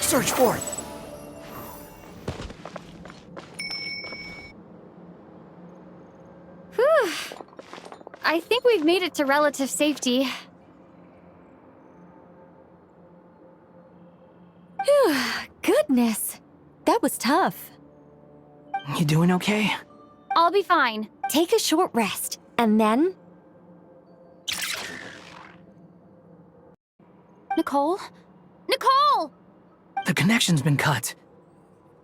Search for it. Whew. I think we've made it to relative safety. Phew, goodness. That was tough. You doing okay? I'll be fine. Take a short rest, and then... Nicole? Nicole! The connection's been cut.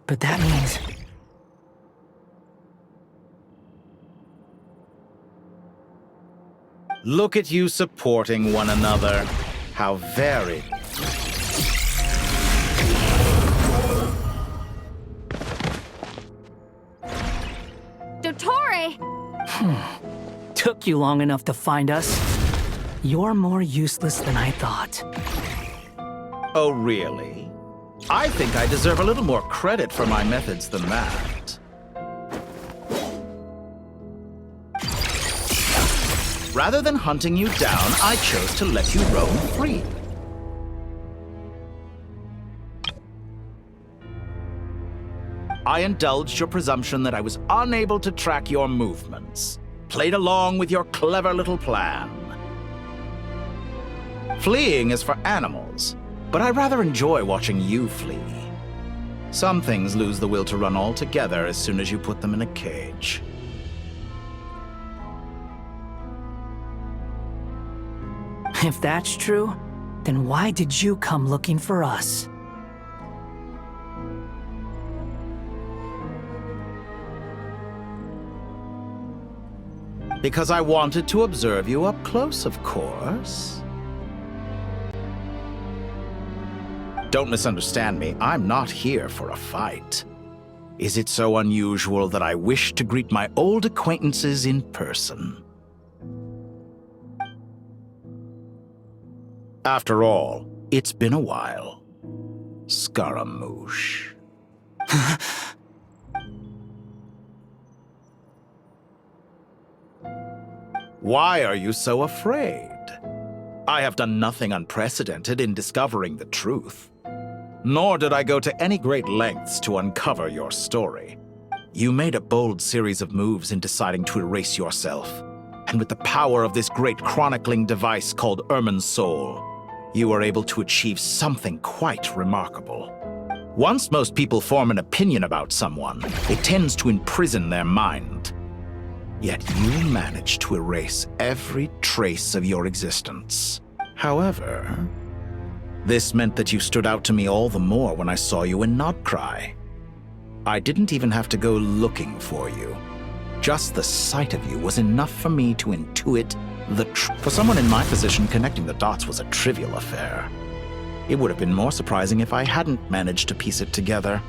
But that means... Look at you supporting one another. How very... Dottore! Took you long enough to find us. You're more useless than I thought. Oh, really? I think I deserve a little more credit for my methods than that. Rather than hunting you down, I chose to let you roam free. I indulged your presumption that I was unable to track your movements. Played along with your clever little plan. Fleeing is for animals, but I rather enjoy watching you flee. Some things lose the will to run altogether as soon as you put them in a cage. If that's true, then why did you come looking for us? Because I wanted to observe you up close, of course. Don't misunderstand me, I'm not here for a fight. Is it so unusual that I wish to greet my old acquaintances in person? After all, it's been a while. Scaramouche. Why are you so afraid? I have done nothing unprecedented in discovering the truth. Nor did I go to any great lengths to uncover your story. You made a bold series of moves in deciding to erase yourself. And with the power of this great chronicling device called Irmin's Soul, you were able to achieve something quite remarkable. Once most people form an opinion about someone, it tends to imprison their mind. Yet you managed to erase every trace of your existence. However, this meant that you stood out to me all the more when I saw you in Nodcry. I didn't even have to go looking for you. Just the sight of you was enough for me to intuit the truth. For someone in my position, connecting the dots was a trivial affair. It would have been more surprising if I hadn't managed to piece it together.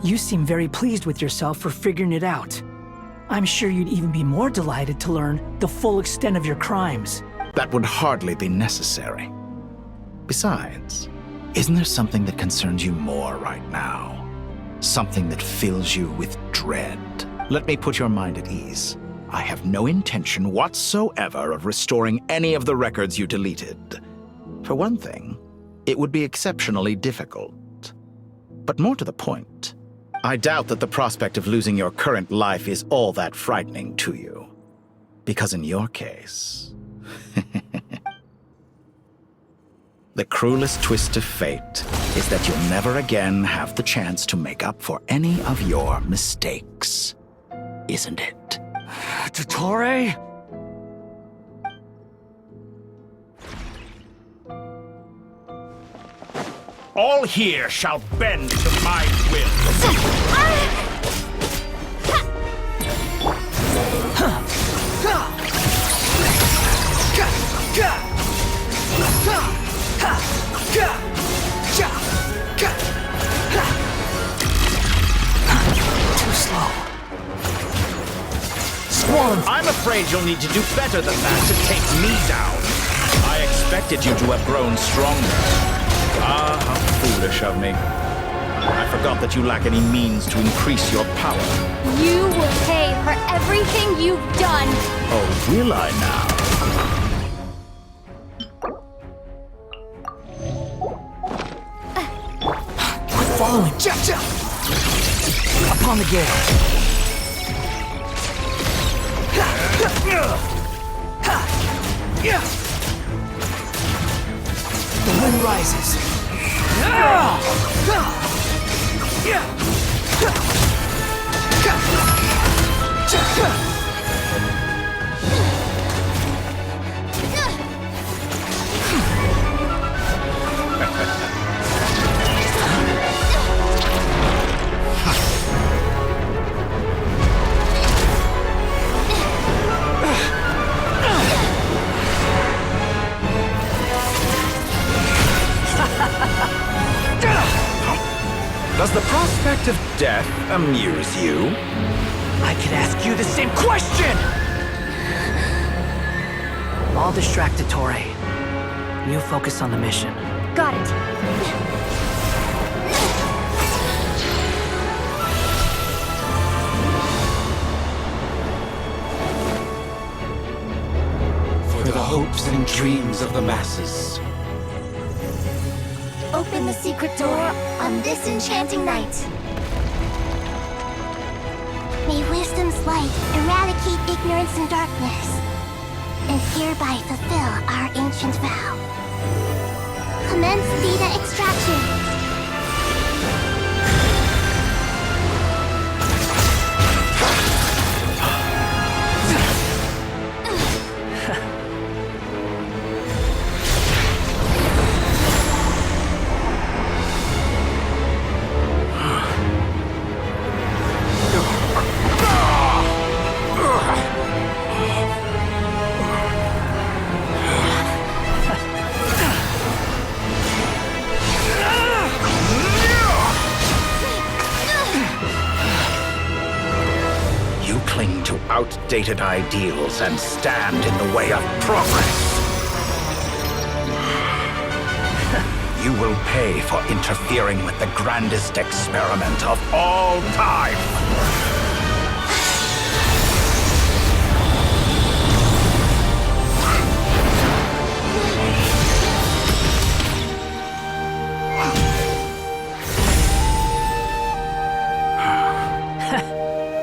You seem very pleased with yourself for figuring it out. I'm sure you'd even be more delighted to learn the full extent of your crimes. That would hardly be necessary. Besides, isn't there something that concerns you more right now? Something that fills you with dread? Let me put your mind at ease. I have no intention whatsoever of restoring any of the records you deleted. For one thing, it would be exceptionally difficult. But more to the point, I doubt that the prospect of losing your current life is all that frightening to you. Because in your case... the cruelest twist of fate is that you'll never again have the chance to make up for any of your mistakes. Isn't it? Dottore? All here shall bend to my will. Too slow. Swarm! I'm afraid you'll need to do better than that to take me down. I expected you to have grown stronger. Ah, how foolish of me. I forgot that you lack any means to increase your power. You will pay for everything you've done. Oh, will I now? following. Upon the gale. The wind rises. Does the prospect of death amuse you? I could ask you the same question! I'll distract Dottore. You focus on the mission. Got it. For the hopes and dreams of the masses. Open the secret door on this enchanting night. May wisdom's light eradicate ignorance and darkness, and hereby fulfill our ancient vow. Commence data extraction. Cling to outdated ideals and stand in the way of progress. You will pay for interfering with the grandest experiment of all time.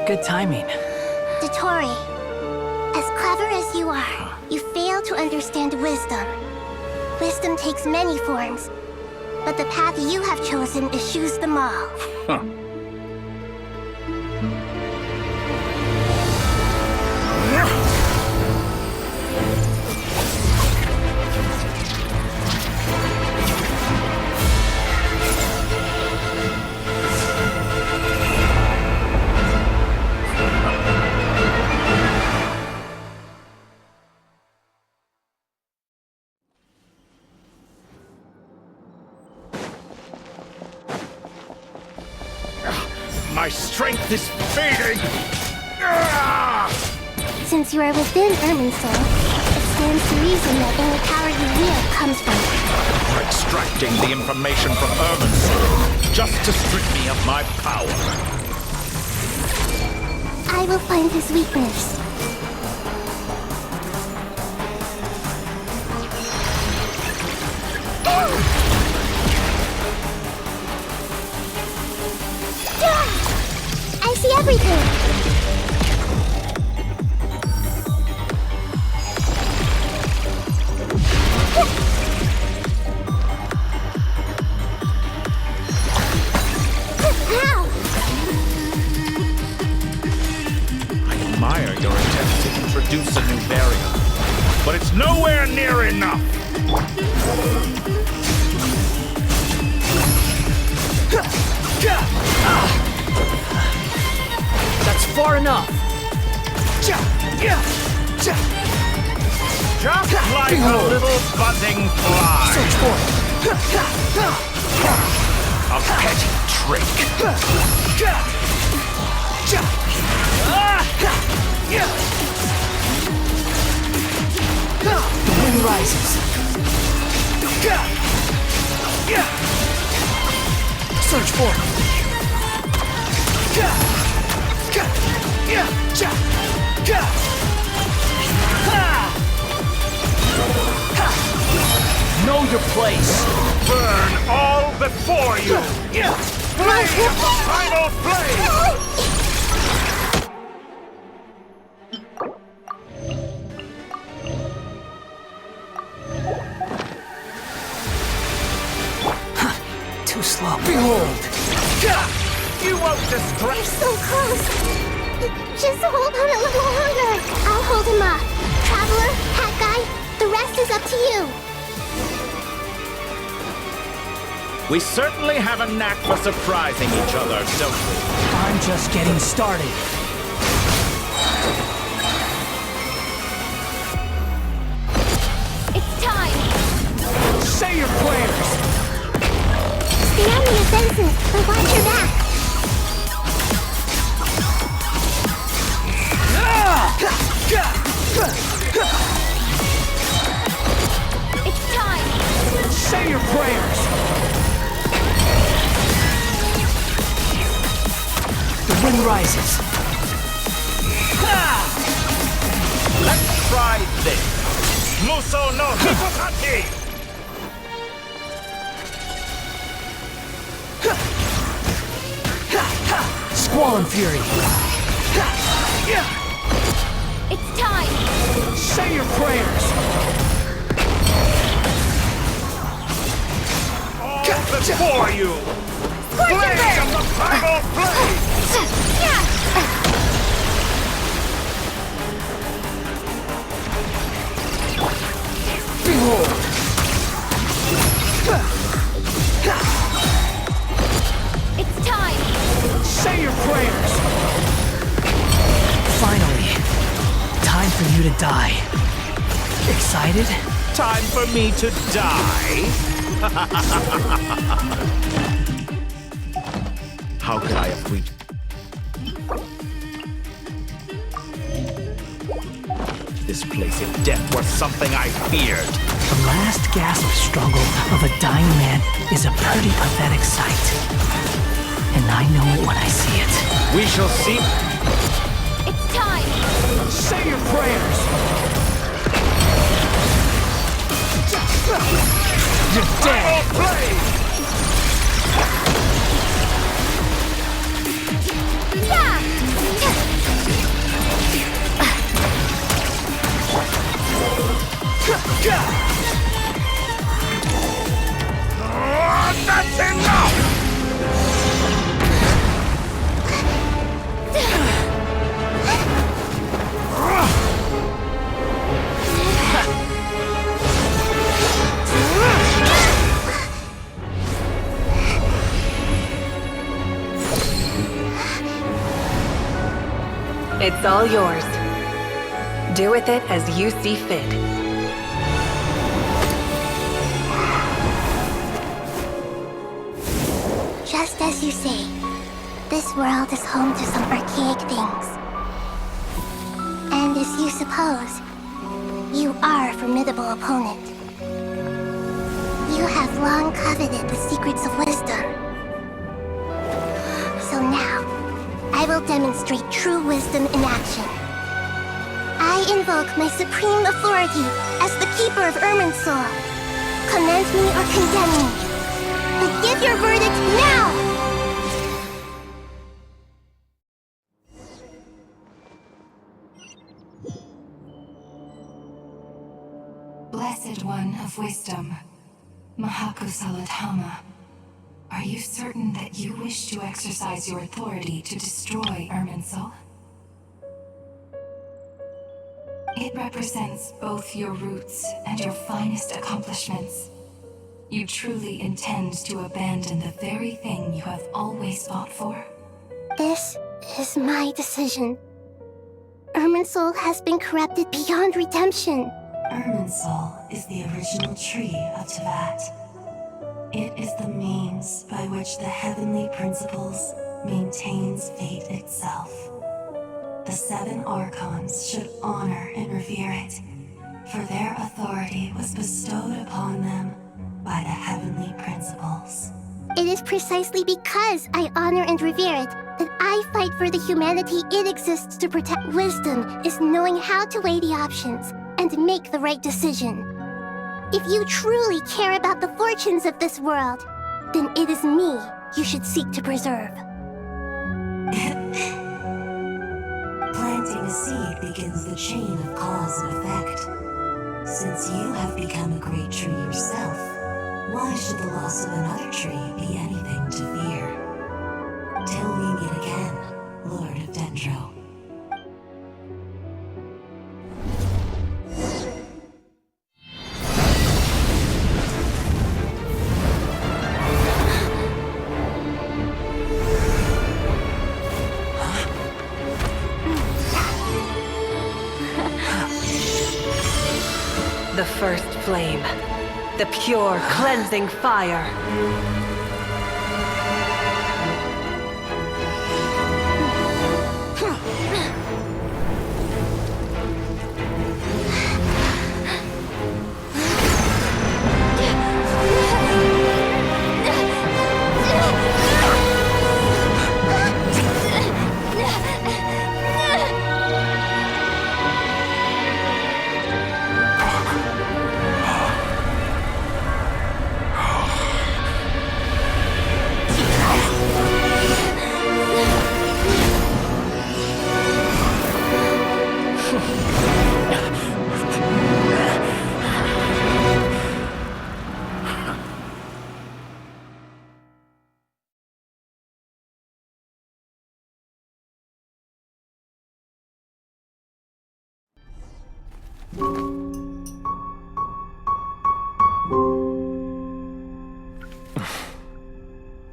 Good timing. Dottore, as clever as you are, you fail to understand wisdom. Wisdom takes many forms, but the path you have chosen eschews them all. My strength is fading! Since you are within Irminsul, it stands to reason that any power you wield comes from it. You're extracting the information from Irminsul just to strip me of my power. I will find his weakness. I see everything! Ow! I admire your attempt to introduce a new variant, but it's nowhere near enough! That's far enough! Just like a little buzzing fly! Search for it! A petty trick! The wind rises. Search for it! Know your place! Burn all before you! Final flame! Too slow. Behold! You won't distract. You're so close. Just hold on a little longer. I'll hold him off. Traveler, Hat Guy, the rest is up to you. We certainly have a knack for surprising each other, don't we? I'm just getting started. It's time! Say your prayers! Stay on the offensive, but watch your back. It's time! Say your prayers! The wind rises. Let's try this. Muso no Hibukaki! Squall and fury. It's time! Say your prayers! All before you! Flame of the primal flame! Behold! It's time! Say your prayers! Finally, time for you to die. Excited? Time for me to die? How could I have reached? This place of death was something I feared. The last gasp struggle of a dying man is a pretty pathetic sight. And I know it when I see it. We shall see. It's time! Say your prayers! You're dead! Flame! That's enough! It's all yours. Do with it as you see fit. Just as you say, this world is home to some archaic things. And as you suppose, you are a formidable opponent. You have long coveted the secrets of wisdom. So now, I will demonstrate true wisdom in action. I invoke my supreme authority as the keeper of Irminsul. Commend me or condemn me, but give your verdict now! Blessed One of Wisdom, Mahakusaladhama, are you certain that you wish to exercise your authority to destroy Irminsul? It represents both your roots and your finest accomplishments. You truly intend to abandon the very thing you have always fought for? This is my decision. Irminsul has been corrupted beyond redemption. Irminsul is the original tree of Tevat. It is the means by which the heavenly principles maintains fate itself. The 7 Archons should honor and revere it, for their authority was bestowed upon them by the heavenly principles. It is precisely because I honor and revere it that I fight for the humanity it exists to protect. Wisdom is knowing how to weigh the options and make the right decision. If you truly care about the fortunes of this world, then it is me you should seek to preserve. Planting a seed begins the chain of cause and effect. Since you have become a great tree yourself, why should the loss of another tree be anything to fear? Till we meet again, Lord of Dendro. The first flame. The pure, cleansing fire.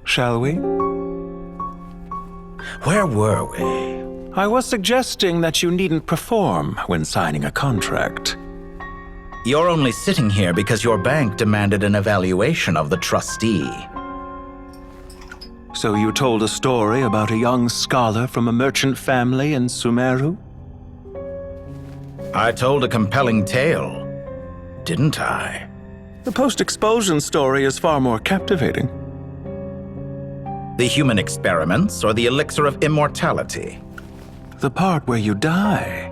Shall we? Where were we? I was suggesting that you needn't perform when signing a contract. You're only sitting here because your bank demanded an evaluation of the trustee. So you told a story about a young scholar from a merchant family in Sumeru? I told a compelling tale, didn't I? The post-expulsion story is far more captivating. The human experiments or the elixir of immortality? The part where you die.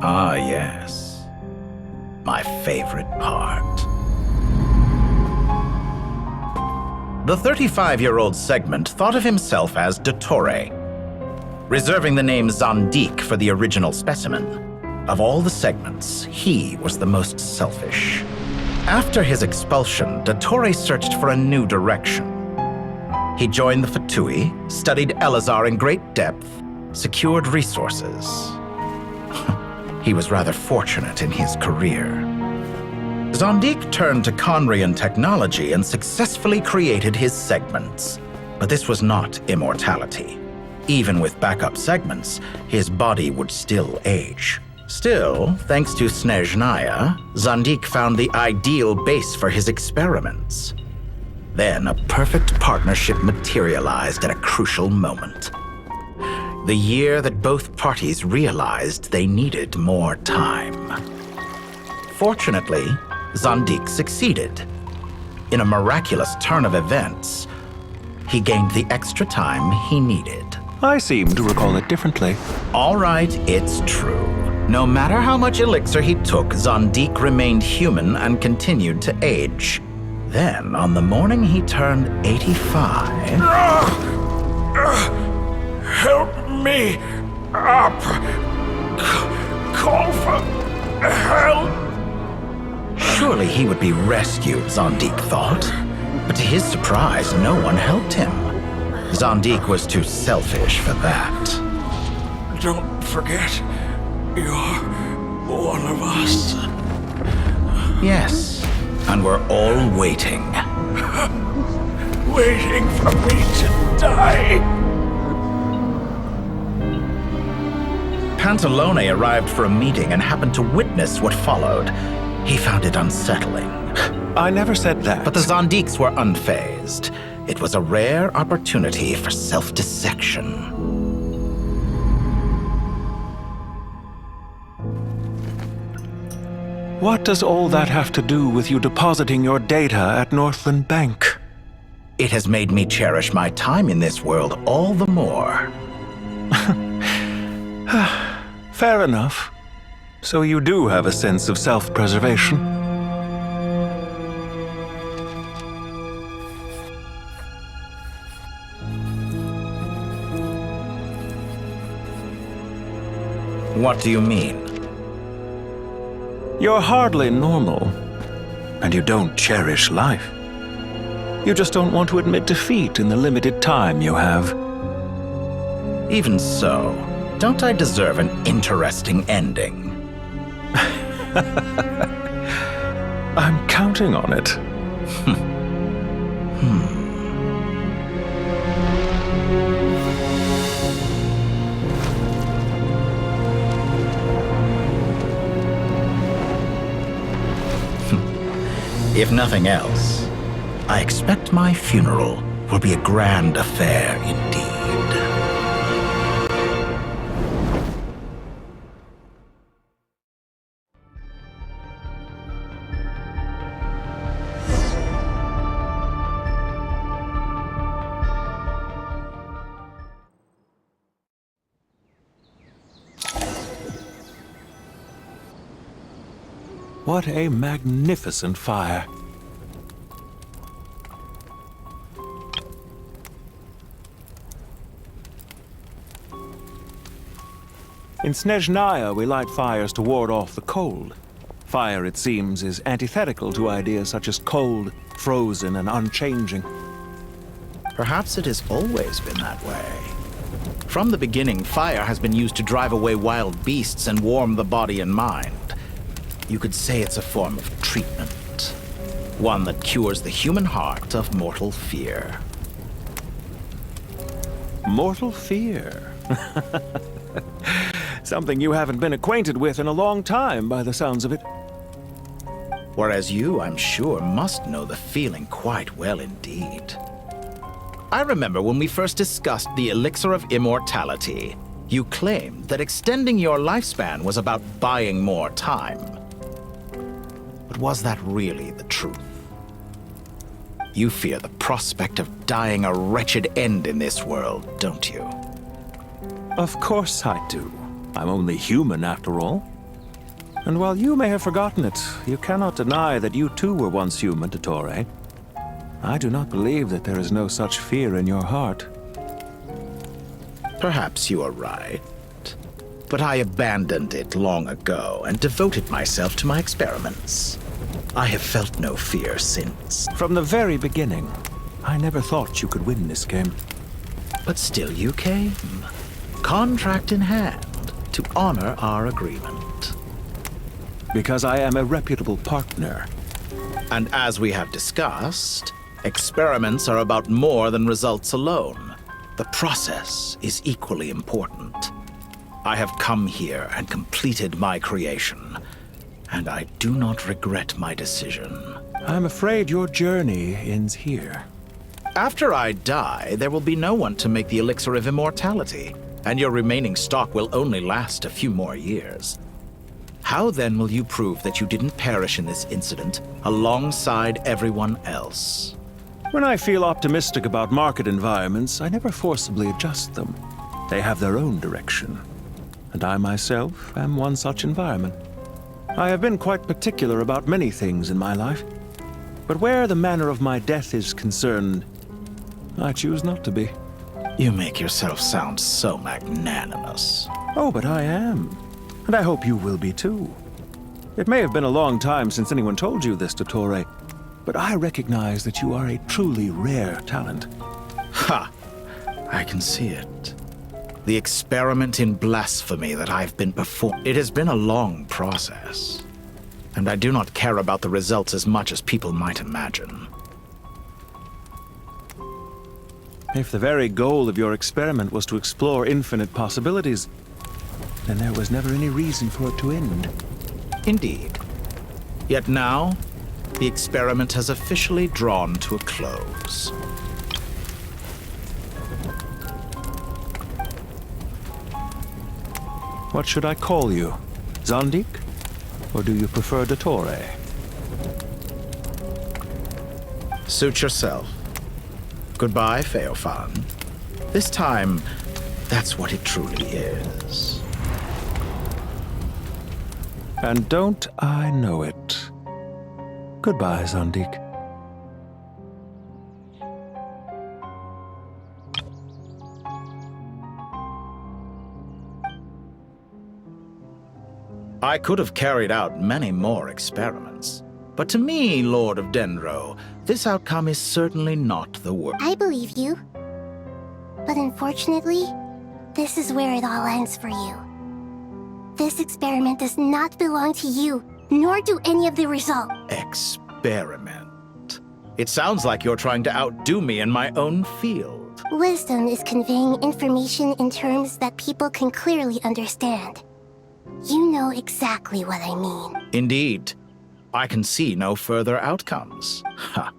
Ah, yes. My favorite part. The 35-year-old Segment thought of himself as Dottore, reserving the name Zandik for the original specimen. Of all the Segments, he was the most selfish. After his expulsion, Dottore searched for a new direction. He joined the Fatui, studied Elazar in great depth, secured resources. He was rather fortunate in his career. Zandik turned to Conrian technology and successfully created his segments. But this was not immortality. Even with backup segments, his body would still age. Still, thanks to Snezhnaya, Zandik found the ideal base for his experiments. Then a perfect partnership materialized at a crucial moment. The year that both parties realized they needed more time. Fortunately, Zandik succeeded. In a miraculous turn of events, he gained the extra time he needed. I seem to recall it differently. All right, it's true. No matter how much elixir he took, Zandik remained human and continued to age. Then, on the morning he turned 85... Help me up! Call for help! Surely he would be rescued, Zandik thought. But to his surprise, no one helped him. Zandik was too selfish for that. Don't forget, you're one of us. Yes, and we're all waiting. Waiting for me to die. Pantalone arrived for a meeting and happened to witness what followed. He found it unsettling. I never said that. But the Zandiks were unfazed. It was a rare opportunity for self-dissection. What does all that have to do with you depositing your data at Northland Bank? It has made me cherish my time in this world all the more. Fair enough. So you do have a sense of self-preservation. What do you mean? You're hardly normal, and you don't cherish life. You just don't want to admit defeat in the limited time you have. Even so, don't I deserve an interesting ending? I'm counting on it. If nothing else, I expect my funeral will be a grand affair indeed. What a magnificent fire. In Snezhnaya, we light fires to ward off the cold. Fire, it seems, is antithetical to ideas such as cold, frozen, and unchanging. Perhaps it has always been that way. From the beginning, fire has been used to drive away wild beasts and warm the body and mind. You could say it's a form of treatment. One that cures the human heart of mortal fear. Mortal fear. Something you haven't been acquainted with in a long time, by the sounds of it. Whereas you, I'm sure, must know the feeling quite well indeed. I remember when we first discussed the elixir of immortality, you claimed that extending your lifespan was about buying more time. But was that really the truth? You fear the prospect of dying a wretched end in this world, don't you? Of course I do. I'm only human, after all. And while you may have forgotten it, you cannot deny that you too were once human, Dottore. I do not believe that there is no such fear in your heart. Perhaps you are right. But I abandoned it long ago and devoted myself to my experiments. I have felt no fear since. From the very beginning, I never thought you could win this game. But still you came, contract in hand, to honor our agreement. Because I am a reputable partner. And as we have discussed, experiments are about more than results alone. The process is equally important. I have come here and completed my creation, and I do not regret my decision. I'm afraid your journey ends here. After I die, there will be no one to make the elixir of immortality, and your remaining stock will only last a few more years. How then will you prove that you didn't perish in this incident alongside everyone else? When I feel optimistic about market environments, I never forcibly adjust them. They have their own direction. And I myself am one such environment. I have been quite particular about many things in my life. But where the manner of my death is concerned, I choose not to be. You make yourself sound so magnanimous. Oh, but I am. And I hope you will be too. It may have been a long time since anyone told you this, Dottore, but I recognize that you are a truly rare talent. Ha! I can see it. The experiment in blasphemy that I've been performing. It has been a long process, and I do not care about the results as much as people might imagine. If the very goal of your experiment was to explore infinite possibilities, then there was never any reason for it to end. Indeed. Yet now, the experiment has officially drawn to a close. What should I call you? Zondik? Or do you prefer Dottore? Suit yourself. Goodbye, Feofan. This time, that's what it truly is. And don't I know it? Goodbye, Zondik. I could have carried out many more experiments. But to me, Lord of Dendro, this outcome is certainly not the worst. I believe you. But unfortunately, this is where it all ends for you. This experiment does not belong to you, nor do any of the results. Experiment? It sounds like you're trying to outdo me in my own field. Wisdom is conveying information in terms that people can clearly understand. You know exactly what I mean. Indeed. I can see no further outcomes. Ha!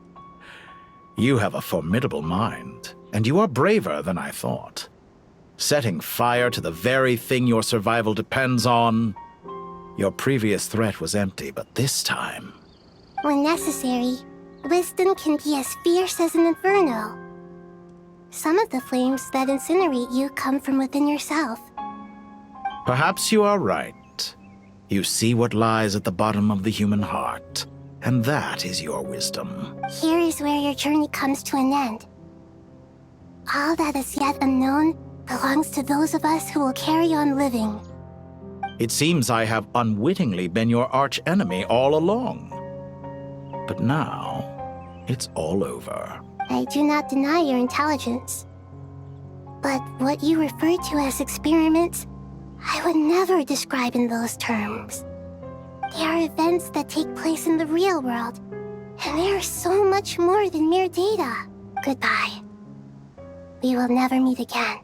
You have a formidable mind, and you are braver than I thought. Setting fire to the very thing your survival depends on. Your previous threat was empty, but this time... When necessary, wisdom can be as fierce as an inferno. Some of the flames that incinerate you come from within yourself. Perhaps you are right. You see what lies at the bottom of the human heart, and that is your wisdom. Here is where your journey comes to an end. All that is yet unknown belongs to those of us who will carry on living. It seems I have unwittingly been your arch-enemy all along. But now, it's all over. I do not deny your intelligence. But what you refer to as experiments, I would never describe in those terms. They are events that take place in the real world, and they are so much more than mere data. Goodbye. We will never meet again.